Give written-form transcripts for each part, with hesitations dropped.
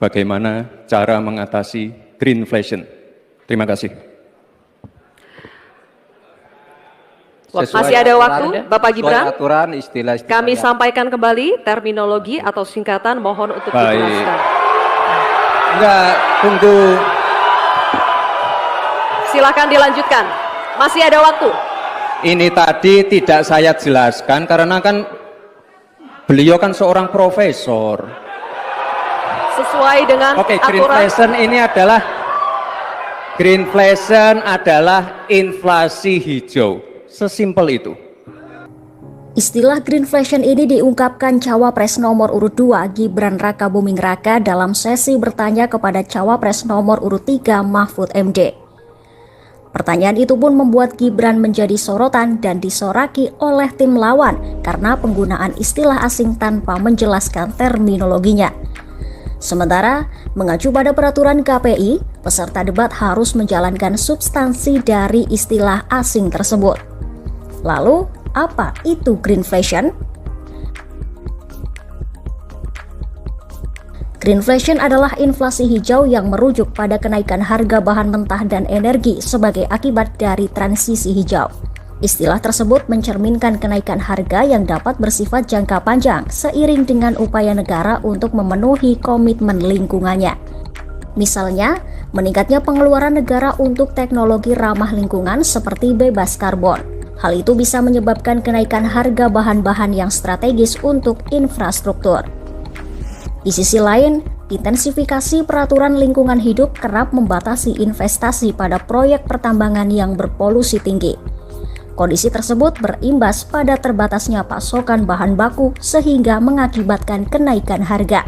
bagaimana cara mengatasi greenflation. Terima kasih. Masih ada waktu, Bapak Gibran. Aturan, istilah-istilah Kami sampaikan kembali terminologi atau singkatan, mohon untuk Baik. dijelaskan. Enggak, tunggu. Silakan dilanjutkan. Masih ada waktu. Ini tadi tidak saya jelaskan karena kan beliau kan seorang profesor. Sesuai dengan Oke, aturan. greenflation adalah inflasi hijau. Sesimpel itu. Istilah greenflation ini diungkapkan Cawapres nomor urut 2 Gibran Rakabuming Raka dalam sesi bertanya kepada Cawapres nomor urut 3 Mahfud MD. Pertanyaan itu pun membuat Gibran menjadi sorotan dan disoraki oleh tim lawan karena penggunaan istilah asing tanpa menjelaskan terminologinya. Sementara, mengacu pada peraturan KPI, peserta debat harus menjalankan substansi dari istilah asing tersebut. Lalu, apa itu greenflation? Greenflation adalah inflasi hijau yang merujuk pada kenaikan harga bahan mentah dan energi sebagai akibat dari transisi hijau. Istilah tersebut mencerminkan kenaikan harga yang dapat bersifat jangka panjang seiring dengan upaya negara untuk memenuhi komitmen lingkungannya. Misalnya, meningkatnya pengeluaran negara untuk teknologi ramah lingkungan seperti bebas karbon. Hal itu bisa menyebabkan kenaikan harga bahan-bahan yang strategis untuk infrastruktur. Di sisi lain, intensifikasi peraturan lingkungan hidup kerap membatasi investasi pada proyek pertambangan yang berpolusi tinggi. Kondisi tersebut berimbas pada terbatasnya pasokan bahan baku sehingga mengakibatkan kenaikan harga.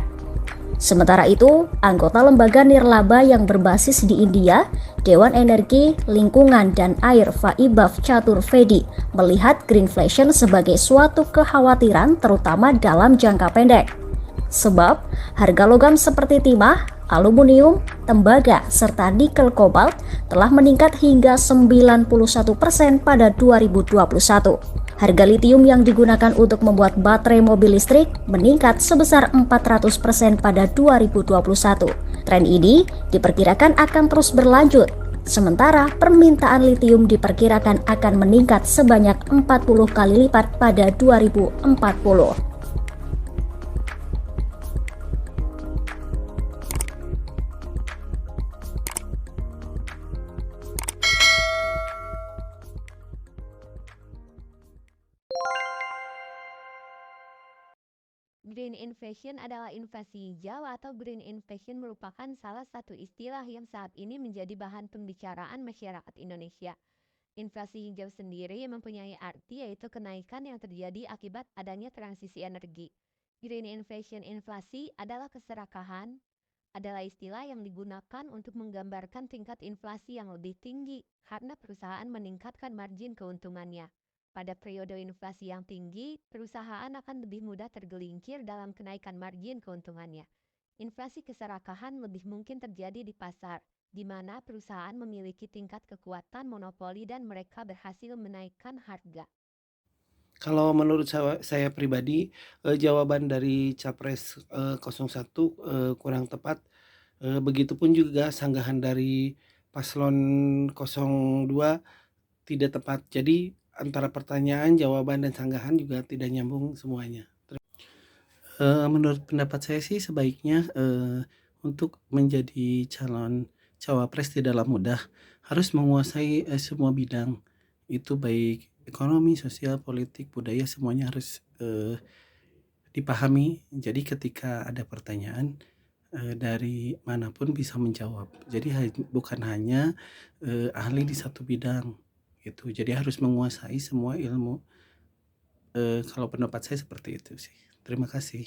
Sementara itu, anggota lembaga nirlaba yang berbasis di India, Dewan Energi, Lingkungan, dan Air Vaibhav Chaturvedi melihat greenflation sebagai suatu kekhawatiran terutama dalam jangka pendek. Sebab, harga logam seperti timah, aluminium, tembaga, serta nikel kobalt telah meningkat hingga 91% pada 2021. Harga litium yang digunakan untuk membuat baterai mobil listrik meningkat sebesar 400% pada 2021. Tren ini diperkirakan akan terus berlanjut. Sementara permintaan litium diperkirakan akan meningkat sebanyak 40 kali lipat pada 2040. Green inflation adalah inflasi hijau atau green inflation merupakan salah satu istilah yang saat ini menjadi bahan pembicaraan masyarakat Indonesia. Inflasi hijau sendiri mempunyai arti yaitu kenaikan yang terjadi akibat adanya transisi energi. Green inflation inflasi adalah keserakahan, adalah istilah yang digunakan untuk menggambarkan tingkat inflasi yang lebih tinggi karena perusahaan meningkatkan margin keuntungannya. Pada periode inflasi yang tinggi, perusahaan akan lebih mudah tergelincir dalam kenaikan margin keuntungannya. Inflasi keserakahan lebih mungkin terjadi di pasar, di mana perusahaan memiliki tingkat kekuatan monopoli dan mereka berhasil menaikkan harga. Kalau menurut saya pribadi, jawaban dari Capres 01 kurang tepat. Begitupun juga sanggahan dari Paslon 02 tidak tepat. Jadi antara pertanyaan, jawaban, dan sanggahan juga tidak nyambung semuanya. Menurut pendapat saya sih sebaiknya untuk menjadi calon cawapres tidaklah mudah, harus menguasai semua bidang. Itu baik ekonomi, sosial, politik, budaya, semuanya harus dipahami. Jadi ketika ada pertanyaan dari manapun bisa menjawab. Jadi bukan hanya ahli di satu bidang gitu. Jadi harus menguasai semua ilmu. Kalau pendapat saya seperti itu sih. Terima kasih.